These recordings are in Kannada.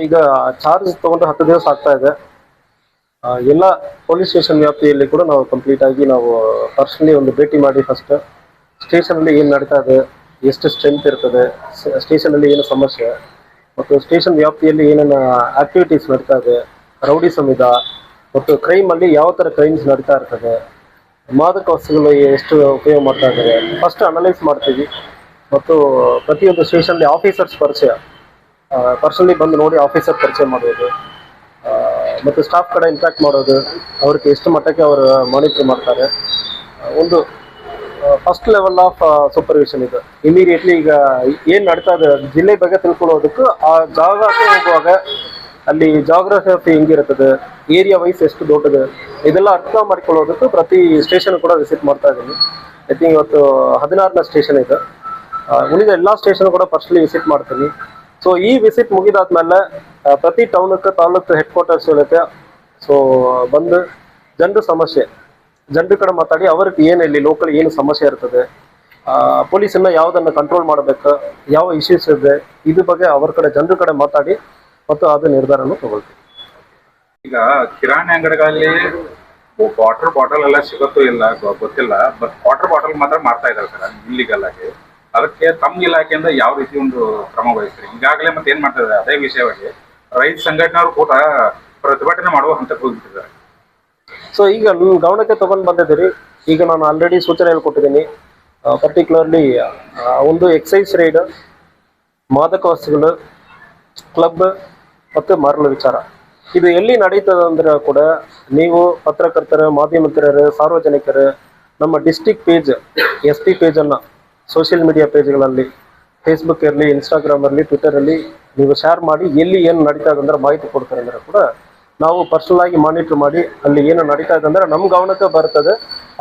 ಈಗ ಚಾರ್ಜ್ ತಗೊಂಡು 10 ದಿವಸ ಆಗ್ತಾ ಇದೆ. ಎಲ್ಲ ಪೊಲೀಸ್ ಸ್ಟೇಷನ್ ವ್ಯಾಪ್ತಿಯಲ್ಲಿ ಕೂಡ ನಾವು ಕಂಪ್ಲೀಟ್ ಆಗಿ ನಾವು ಪರ್ಸನಲಿ ಒಂದು ಭೇಟಿ ಮಾಡಿ ಫಸ್ಟ್ ಸ್ಟೇಷನಲ್ಲಿ ಏನು ನಡೀತಾ ಇದೆ, ಎಷ್ಟು ಸ್ಟ್ರೆಂತ್ ಇರ್ತದೆ, ಸ್ಟೇಷನಲ್ಲಿ ಏನು ಸಮಸ್ಯೆ ಮತ್ತು ಸ್ಟೇಷನ್ ವ್ಯಾಪ್ತಿಯಲ್ಲಿ ಏನೇನು ಆಕ್ಟಿವಿಟೀಸ್ ನಡೀತಾ ಇದೆ, ರೌಡಿ ಸಮಿತ ಮತ್ತು ಕ್ರೈಮಲ್ಲಿ ಯಾವ ಥರ ಕ್ರೈಮ್ಸ್ ನಡೀತಾ ಇರ್ತದೆ, ಮಾದಕ ವಸ್ತುಗಳು ಎಷ್ಟು ಉಪಯೋಗ ಮಾಡ್ತಾ ಇದ್ದಾರೆ ಫಸ್ಟ್ ಅನಲೈಸ್ ಮಾಡ್ತೀವಿ. ಮತ್ತು ಪ್ರತಿಯೊಂದು ಸ್ಟೇಷನ್ಲಿ ಆಫೀಸರ್ಸ್ ಪರಿಚಯ ಪರ್ಸನಲಿ ಬಂದು ನೋಡಿ ಆಫೀಸರ್ ಪರಿಚಯ ಮಾಡೋದು ಮತ್ತು ಸ್ಟಾಫ್ ಕಡೆ ಇಂಟ್ಯಾಕ್ಟ್ ಮಾಡೋದು, ಅವ್ರಿಗೆ ಎಷ್ಟು ಮಟ್ಟಕ್ಕೆ ಅವರು ಮಾನಿಟರ್ ಮಾಡ್ತಾರೆ. ಒಂದು ಫಸ್ಟ್ ಲೆವೆಲ್ ಆಫ್ ಸೂಪರ್ವಿಷನ್ ಇದು. ಇಮಿಡಿಯೇಟ್ಲಿ ಈಗ ಏನು ನಡೀತಾ ಇದೆ ಜಿಲ್ಲೆ ಬಗ್ಗೆ ತಿಳ್ಕೊಳ್ಳೋದಕ್ಕೂ ಆ ಜಾಗಕ್ಕೆ ಹೋಗುವಾಗ ಅಲ್ಲಿ ಜಾಗ್ರಫಿ ಹೆಂಗಿರ್ತದೆ, ಏರಿಯಾ ವೈಸ್ ಎಷ್ಟು ದೊಡ್ಡದು, ಇದೆಲ್ಲ ಅರ್ಥ ಮಾಡ್ಕೊಳ್ಳೋದಕ್ಕೂ ಪ್ರತಿ ಸ್ಟೇಷನ್ ಕೂಡ ವಿಸಿಟ್ ಮಾಡ್ತಾ ಇದ್ದೀನಿ. ಐ ಥಿಂಕ್ ಇವತ್ತು 16ನೇ ಸ್ಟೇಷನ್ ಇದೆ. ಉಳಿದ ಎಲ್ಲ ಸ್ಟೇಷನ್ ಕೂಡ ಫಸ್ಟ್ಲಿ ವಿಸಿಟ್ ಮಾಡ್ತೀನಿ. ಸೊ ಈ ವಿಸಿಟ್ ಮುಗಿದಾದ್ಮೇಲೆ ಪ್ರತಿ ಟೌನಕ್ಕೆ ತಾಲೂಕು ಹೆಡ್ ಕ್ವಾರ್ಟರ್ಸ್ ಇರುತ್ತೆ. ಸೊ ಬಂದು ಜನರ ಸಮಸ್ಯೆ ಜನರ ಕಡೆ ಮಾತಾಡಿ ಅವ್ರಿಗೆ ಏನು ಇಲ್ಲಿ ಲೋಕಲ್ ಏನು ಸಮಸ್ಯೆ ಇರ್ತದೆ, ಪೊಲೀಸನ್ನ ಯಾವುದನ್ನು ಕಂಟ್ರೋಲ್ ಮಾಡಬೇಕು, ಯಾವ ಇಶ್ಯೂಸ್ ಇದೆ, ಇದ್ರ ಬಗ್ಗೆ ಅವ್ರ ಕಡೆ ಜನರ ಕಡೆ ಮಾತಾಡಿ ಮತ್ತು ಅದು ನಿರ್ಧಾರವನ್ನು ತಗೊಳ್ತೀವಿ. ಈಗ ಕಿರಾಣಿ ಅಂಗಡಿಗಳಲ್ಲಿ ವಾಟರ್ ಬಾಟಲ್ ಎಲ್ಲ ಸಿಗುತ್ತೋ ಇಲ್ಲ ಗೊತ್ತಿಲ್ಲ, ಬಟ್ ವಾಟರ್ ಬಾಟಲ್ ಮಾತ್ರ ಮಾಡ್ತಾ ಇದ್ದಾರೆ ಸರ್ ಇಲ್ಲಿಗಲ್ ಆಗಿ. ಅದಕ್ಕೆ ತಮ್ಮ ಇಲಾಖೆಯಿಂದ ಯಾವ ರೀತಿ ಒಂದು ಕ್ರಮ ವಹಿಸ್ತೀರಿ? ಈಗಾಗಲೇ ಮತ್ತೆ ಏನ್ ಮಾಡ್ತಾ ಇದ್ದಾರೆ, ಅದೇ ವಿಷಯವಾಗಿ ರೈತ ಸಂಘಟನೆಯವರು ಕೂಡ ಪ್ರತಿಭಟನೆ ಮಾಡುವ ಹಂತಕ್ಕೆ ಹೋಗ್ಬಿಟ್ಟಿದ್ದಾರೆ. ಸೊ ಈಗ ನಿಮ್ಮ ಗಮನಕ್ಕೆ ತಗೊಂಡು ಬಂದಿದ್ದೀರಿ. ಈಗ ನಾನು ಆಲ್ರೆಡಿ ಸೂಚನೆ ಹೇಳ್ಕೊಟ್ಟಿದ್ದೀನಿ. ಪರ್ಟಿಕ್ಯುಲರ್ಲಿ ಒಂದು ಎಕ್ಸೈಸ್ ರೈಡ್, ಮಾದಕ ವಸ್ತುಗಳು, ಕ್ಲಬ್ ಮತ್ತು ಮರಳು ವಿಚಾರ ಇದು ಎಲ್ಲಿ ನಡೀತದೆ ಅಂದ್ರೆ ಕೂಡ ನೀವು ಪತ್ರಕರ್ತರು, ಮಾಧ್ಯಮಿಕರು, ಸಾರ್ವಜನಿಕರು ನಮ್ಮ ಡಿಸ್ಟಿಕ್ ಪೇಜ್ SP ಪೇಜನ್ನು ಸೋಷಿಯಲ್ ಮೀಡಿಯಾ ಪೇಜ್ಗಳಲ್ಲಿ ಫೇಸ್ಬುಕ್ ಇರಲಿ, ಇನ್ಸ್ಟಾಗ್ರಾಮ್ ಇರಲಿ, ಟ್ವಿಟರಲ್ಲಿ ನೀವು ಶೇರ್ ಮಾಡಿ ಎಲ್ಲಿ ಏನು ನಡೀತಾ ಇದೆ ಅಂದ್ರೆ ಮಾಹಿತಿ ಕೊಡ್ತಾರೆ ಅಂದರೆ ಕೂಡ ನಾವು ಪರ್ಸನಲ್ ಆಗಿ ಮಾನಿಟರ್ ಮಾಡಿ ಅಲ್ಲಿ ಏನು ನಡೀತಾ ಇದೆ ಅಂದ್ರೆ ನಮ್ಮ ಗಮನಕ್ಕೆ ಬರ್ತದೆ.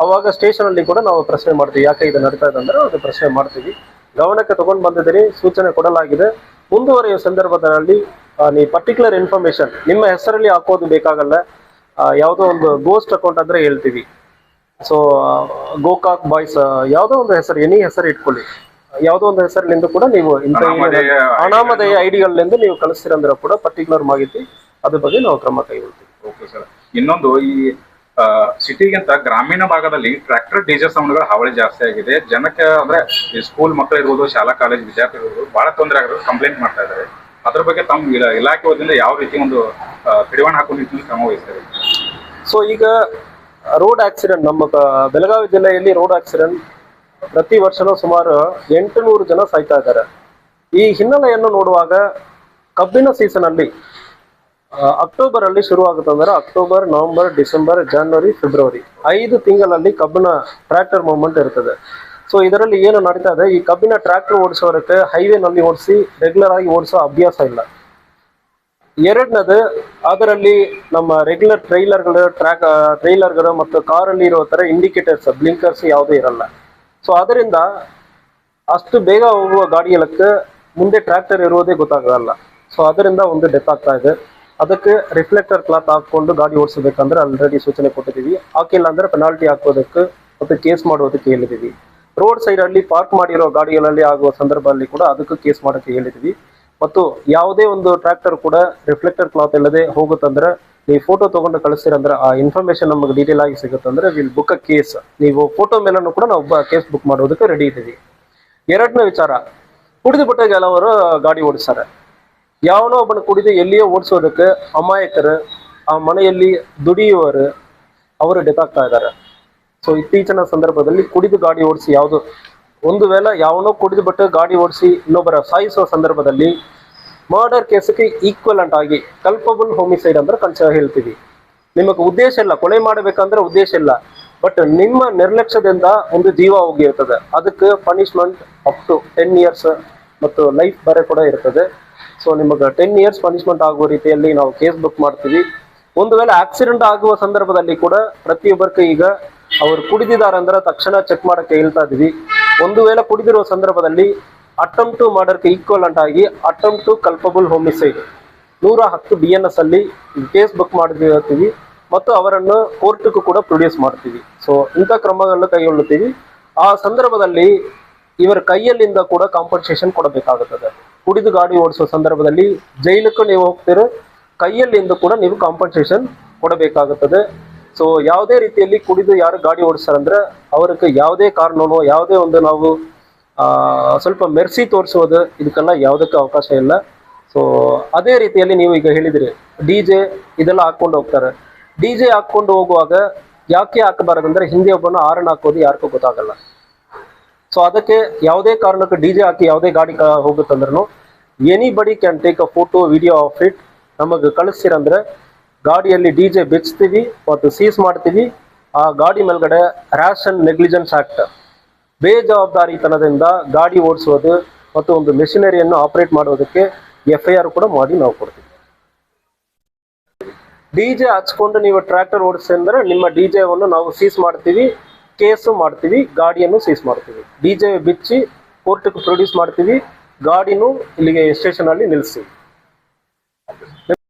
ಅವಾಗ ಸ್ಟೇಷನಲ್ಲಿ ಕೂಡ ನಾವು ಪ್ರಶ್ನೆ ಮಾಡ್ತೀವಿ, ಯಾಕೆ ಇದು ನಡೀತಾ ಇದೆ ಅಂದ್ರೆ ಅದು ಪ್ರಶ್ನೆ ಮಾಡ್ತೀವಿ. ಗಮನಕ್ಕೆ ತಗೊಂಡು ಬಂದಿದ್ದೀರಿ, ಸೂಚನೆ ಕೊಡಲಾಗಿದೆ. ಮುಂದುವರೆಯುವ ಸಂದರ್ಭದಲ್ಲಿ ನೀವು ಪರ್ಟಿಕ್ಯುಲರ್ ಇನ್ಫಾರ್ಮೇಶನ್ ನಿಮ್ಮ ಹೆಸರಲ್ಲಿ ಹಾಕೋದು ಬೇಕಾಗಲ್ಲ. ಯಾವುದೋ ಒಂದು ಗೋಸ್ಟ್ ಅಕೌಂಟ್ ಅಂದರೆ ಹೇಳ್ತೀವಿ. ಸೊ ಗೋಕಾಕ್ ಬಾಯ್ಸ್ ಯಾವುದೋ ಒಂದು ಹೆಸರು, ಎನಿ ಹೆಸರು ಇಟ್ಕೊಳ್ಳಿ, ಯಾವುದೋ ಒಂದು ಹೆಸರಿನಿಂದ ಕೂಡ ನೀವು ಇಂಥ ಅನಾಮಧೇಯ ಐಡಿಗಳಿಂದ ನೀವು ಕಳಿಸ್ತೀರಂದ್ರೆ ಕೂಡ ಪರ್ಟಿಕ್ಯುಲರ್ ಮಾಹಿತಿ ಅದ್ರ ಬಗ್ಗೆ ನಾವು ಕ್ರಮ ಕೈಗೊಳ್ತೀವಿ. Okay sir. ಇನ್ನೊಂದು ಈ ಸಿಟಿಗಿಂತ ಗ್ರಾಮೀಣ ಭಾಗದಲ್ಲಿ ಟ್ರ್ಯಾಕ್ಟರ್ ಡೀಸೆಲ್ ಸೌಂಡ್ಗಳ ಹಾವಳಿ ಜಾಸ್ತಿ ಆಗಿದೆ. ಜನಕ್ಕೆ ಅಂದ್ರೆ ಈ ಸ್ಕೂಲ್ ಮಕ್ಕಳು ಇರ್ಬೋದು, ಶಾಲಾ ಕಾಲೇಜ್ ವಿದ್ಯಾರ್ಥಿ ಇರ್ಬೋದು, ಬಹಳ ತೊಂದರೆ ಆಗಿರೋದು ಕಂಪ್ಲೇಂಟ್ ಮಾಡ್ತಾ ಇದ್ದಾರೆ. ಅದ್ರ ಬಗ್ಗೆ ತಮ್ಮ ಇಲಾಖೆ ವತಿಯಿಂದ ಯಾವ ರೀತಿ ಒಂದು ಕಡಿವಾಣ ಹಾಕೋ ನಿಟ್ಟಿನಲ್ಲಿ ಕ್ರಮ ವಹಿಸ್ತಾರೆ? ಸೊ ಈಗ ರೋಡ್ ಆಕ್ಸಿಡೆಂಟ್ ನಮ್ಮ ಬೆಳಗಾವಿ ಜಿಲ್ಲೆಯಲ್ಲಿ ರೋಡ್ ಆಕ್ಸಿಡೆಂಟ್ ಪ್ರತಿ ವರ್ಷನೂ ಸುಮಾರು 800 ಜನ ಸಾಯ್ತಾ ಇದ್ದಾರೆ. ಈ ಹಿನ್ನೆಲೆಯನ್ನು ನೋಡುವಾಗ ಕಬ್ಬಿನ ಸೀಸನ್ ಅಲ್ಲಿ ಅಕ್ಟೋಬರ್ ಅಲ್ಲಿ ಶುರು ಆಗುತ್ತೆ ಅಂದ್ರೆ ಅಕ್ಟೋಬರ್, ನವೆಂಬರ್, ಡಿಸೆಂಬರ್, ಜನವರಿ, ಫೆಬ್ರವರಿ 5 ತಿಂಗಳಲ್ಲಿ ಕಬ್ಬಿನ ಟ್ರ್ಯಾಕ್ಟರ್ ಮೂವ್ಮೆಂಟ್ ಇರ್ತದೆ. ಸೊ ಇದರಲ್ಲಿ ಏನು ನಡೀತಾ ಇದೆ, ಈ ಕಬ್ಬಿನ ಟ್ರ್ಯಾಕ್ಟರ್ ಓಡಿಸೋರಕ್ಕೆ ಹೈವೇನಲ್ಲಿ ಓಡಿಸಿ ರೆಗ್ಯುಲರ್ ಆಗಿ ಓಡಿಸೋ ಅಭ್ಯಾಸ ಇಲ್ಲ. ಎರಡನೇದು, ಅದರಲ್ಲಿ ನಮ್ಮ ರೆಗ್ಯುಲರ್ ಟ್ರೈಲರ್ಗಳು ಮತ್ತು ಕಾರಲ್ಲಿ ಇರೋ ಥರ ಇಂಡಿಕೇಟರ್ಸ್, ಬ್ಲಿಂಕರ್ಸ್ ಯಾವುದೂ ಇರಲ್ಲ. ಸೊ ಅದರಿಂದ ಅಷ್ಟು ಬೇಗ ಹೋಗುವ ಗಾಡಿಯಲ್ಲಕ್ಕೆ ಮುಂದೆ ಟ್ರ್ಯಾಕ್ಟರ್ ಇರುವುದೇ ಗೊತ್ತಾಗಲ್ಲ. ಸೊ ಅದರಿಂದ ಒಂದು ಡೆತ್ ಆಗ್ತಾ ಇದೆ. ಅದಕ್ಕೆ ರಿಫ್ಲೆಕ್ಟರ್ ಕ್ಲಾತ್ ಹಾಕ್ಕೊಂಡು ಗಾಡಿ ಓಡಿಸಬೇಕಂದ್ರೆ ಆಲ್ರೆಡಿ ಸೂಚನೆ ಕೊಟ್ಟಿದ್ದೀವಿ. ಹಾಕಿಲ್ಲ ಅಂದ್ರೆ ಪೆನಾಲ್ಟಿ ಹಾಕೋದಕ್ಕೆ ಮತ್ತು ಕೇಸ್ ಮಾಡೋದಕ್ಕೆ ಹೇಳಿದ್ದೀವಿ. ರೋಡ್ ಸೈಡಲ್ಲಿ ಪಾರ್ಕ್ ಮಾಡಿರೋ ಗಾಡಿಗಳಲ್ಲಿ ಆಗುವ ಸಂದರ್ಭದಲ್ಲಿ ಕೂಡ ಅದಕ್ಕೂ ಕೇಸ್ ಮಾಡೋಕ್ಕೆ ಹೇಳಿದ್ದೀವಿ. ಮತ್ತು ಯಾವುದೇ ಒಂದು ಟ್ರ್ಯಾಕ್ಟರ್ ಕೂಡ ರಿಫ್ಲೆಕ್ಟರ್ ಕ್ಲಾತ್ ಇಲ್ಲದೆ ಹೋಗುತ್ತಂದ್ರೆ ನೀವು ಫೋಟೋ ತೊಗೊಂಡು ಕಳಿಸ್ತೀರಂದ್ರೆ ಆ ಇನ್ಫಾರ್ಮೇಶನ್ ನಮಗೆ ಡೀಟೇಲ್ ಆಗಿ ಸಿಗುತ್ತಂದ್ರೆ ವಿಲ್ ಬುಕ್ ಅ ಕೇಸ್. ನೀವು ಫೋಟೋ ಮೇಲೂ ಕೂಡ ನಾವು ಕೇಸ್ ಬುಕ್ ಮಾಡೋದಕ್ಕೆ ರೆಡಿ ಇದ್ದೀವಿ. ಎರಡನೇ ವಿಚಾರ, ಕುಡಿದು ಬಿಟ್ಟ ಕೆಲವರು ಗಾಡಿ ಓಡಿಸ್ತಾರೆ. ಯಾವನೋ ಒಬ್ಬನ ಕುಡಿದು ಎಲ್ಲಿಯೋ ಓಡಿಸೋದಕ್ಕೆ ಅಮಾಯಕರು, ಆ ಮನೆಯಲ್ಲಿ ದುಡಿಯುವವರು ಅವರು ಡೆತ್ ಆಗ್ತಾ ಇದ್ದಾರೆ. ಸೊ ಇತ್ತೀಚಿನ ಸಂದರ್ಭದಲ್ಲಿ ಕುಡಿದು ಗಾಡಿ ಓಡಿಸಿ ಯಾವುದು ಒಂದು ವೇಳೆ ಯಾವನೋ ಕುಡಿದು ಬಿಟ್ಟು ಗಾಡಿ ಓಡಿಸಿ ಇನ್ನೊಬ್ಬರ ಸಾಯಿಸುವ ಸಂದರ್ಭದಲ್ಲಿ ಮರ್ಡರ್ ಕೇಸಕ್ಕೆ ಈಕ್ವಲೆಂಟ್ ಆಗಿ ಕಲ್ಪಬಲ್ ಹೋಮಿಸೈಡ್ ಅಂದ್ರೆ ಹೇಳ್ತೀವಿ. ನಿಮಗೆ ಉದ್ದೇಶ ಇಲ್ಲ, ಕೊಲೆ ಮಾಡಬೇಕಂದ್ರೆ ಉದ್ದೇಶ ಇಲ್ಲ, ಬಟ್ ನಿಮ್ಮ ನಿರ್ಲಕ್ಷ್ಯದಿಂದ ಒಂದು ಜೀವ ಹೋಗಿರ್ತದೆ. ಅದಕ್ಕೆ ಪನಿಷ್ಮೆಂಟ್ ಅಪ್ ಟು 10 years ಮತ್ತು ಲೈಫ್ ಬರೆ ಕೂಡ ಇರ್ತದೆ. ಸೊ ನಿಮಗೆ 10 years ಪನಿಷ್ಮೆಂಟ್ ಆಗುವ ರೀತಿಯಲ್ಲಿ ನಾವು ಕೇಸ್ ಬುಕ್ ಮಾಡ್ತೀವಿ. ಒಂದು ವೇಳೆ ಆಕ್ಸಿಡೆಂಟ್ ಆಗುವ ಸಂದರ್ಭದಲ್ಲಿ ಕೂಡ ಪ್ರತಿಯೊಬ್ಬರಿಗೆ ಈಗ ಅವರು ಕುಡಿದಿದ್ದಾರೆ ಅಂದ್ರೆ ತಕ್ಷಣ ಚೆಕ್ ಮಾಡಕ್ಕೆ ಹೇಳ್ತಾ ಇದೀವಿ. ಒಂದು ವೇಳೆ ಕುಡಿದಿರುವ ಸಂದರ್ಭದಲ್ಲಿ ಅಟೆಂಪ್ಟ್ ಟು ಮರ್ಡರ್ಗೆ ಈಕ್ವಲೆಂಟ್ ಆಗಿ attempt to culpable homicide 110 BNS ಅಲ್ಲಿ ಕೇಸ್ ಬುಕ್ ಮಾಡಿರ್ತೀವಿ ಮತ್ತು ಅವರನ್ನು ಕೋರ್ಟ್ಗೂ ಕೂಡ ಪ್ರೊಡ್ಯೂಸ್ ಮಾಡ್ತೀವಿ. ಸೊ ಇಂಥ ಕ್ರಮಗಳನ್ನು ಕೈಗೊಳ್ಳುತ್ತೀವಿ. ಆ ಸಂದರ್ಭದಲ್ಲಿ ಇವರ ಕೈಯಲ್ಲಿಂದ ಕೂಡ ಕಾಂಪನ್ಸೇಷನ್ ಕೊಡಬೇಕಾಗುತ್ತದೆ. ಕುಡಿದು ಗಾಡಿ ಓಡಿಸೋ ಸಂದರ್ಭದಲ್ಲಿ ಜೈಲಕ್ಕೂ ನೀವು ಹೋಗ್ತೀರೋ, ಕೈಯಲ್ಲಿಂದ ಕೂಡ ನೀವು ಕಾಂಪನ್ಸೇಷನ್ ಕೊಡಬೇಕಾಗುತ್ತದೆ. ಸೊ ಯಾವುದೇ ರೀತಿಯಲ್ಲಿ ಕುಡಿದು ಯಾರು ಗಾಡಿ ಓಡಿಸ್ತಾರಂದ್ರೆ ಅವ್ರಿಗೆ ಯಾವುದೇ ಕಾರಣನೋ ಯಾವುದೇ ಒಂದು ನಾವು ಸ್ವಲ್ಪ ಮೆರ್ಸಿ ತೋರಿಸೋದು ಇದಕ್ಕೆಲ್ಲ ಯಾವುದಕ್ಕೆ ಅವಕಾಶ ಇಲ್ಲ. ಸೊ ಅದೇ ರೀತಿಯಲ್ಲಿ ನೀವು ಈಗ ಹೇಳಿದಿರಿ ಡಿ ಜೆ ಇದೆಲ್ಲ ಹಾಕ್ಕೊಂಡು ಹೋಗ್ತಾರೆ. ಡಿ ಜೆ ಹಾಕ್ಕೊಂಡು ಹೋಗುವಾಗ ಯಾಕೆ ಹಾಕಬಾರದಂದ್ರೆ ಹಿಂದೆ ಒಬ್ಬನ ಆರನ್ ಹಾಕೋದು ಯಾರಿಗೂ ಗೊತ್ತಾಗಲ್ಲ. ಸೊ ಅದಕ್ಕೆ ಯಾವುದೇ ಕಾರಣಕ್ಕೆ ಡಿ ಜೆ ಹಾಕಿ ಯಾವುದೇ ಗಾಡಿ ಹೋಗುತ್ತಂದ್ರೂ anybody can take a photo video of it, ನಮಗೆ ಕಳಿಸ್ತೀರಂದ್ರೆ ಗಾಡಿಯಲ್ಲಿ ಡಿ ಜೆ ಬೆಚ್ತೀವಿ ಮತ್ತು ಸೀಸ್ ಮಾಡ್ತೀವಿ. ಆ ಗಾಡಿ ಮೇಲ್ಗಡೆ ರ್ಯಾಶ್ ಅಂಡ್ ನೆಗ್ಲಿಜೆನ್ಸ್ ಆಕ್ಟ್, ಬೇಜವಾಬ್ದಾರಿತನದಿಂದ ಗಾಡಿ ಓಡಿಸೋದು ಮತ್ತು ಒಂದು ಮೆಷಿನರಿಯನ್ನು ಆಪರೇಟ್ ಮಾಡೋದಕ್ಕೆ FIR ಕೂಡ ಮಾಡಿ ನಾವು ಕೊಡ್ತೀವಿ. ಡಿ ಜೆ ಹಚ್ಕೊಂಡು ನೀವು ಟ್ರ್ಯಾಕ್ಟರ್ ಓಡಿಸಿದ್ರೆ ನಿಮ್ಮ ಡಿ ಜೆವನ್ನು ನಾವು ಸೀಸ್ ಮಾಡ್ತೀವಿ, ಕೇಸು ಮಾಡ್ತೀವಿ, ಗಾಡಿಯನ್ನು ಸೀಸ್ ಮಾಡ್ತೀವಿ. ಡಿ ಜೆ ಬಿಚ್ಚಿ ಕೋರ್ಟ್ಗೆ ಪ್ರೊಡ್ಯೂಸ್ ಮಾಡ್ತೀವಿ, ಗಾಡಿನೂ ಇಲ್ಲಿಗೆ ಸ್ಟೇಷನಲ್ಲಿ ನಿಲ್ಲಿಸ್ತೀವಿ.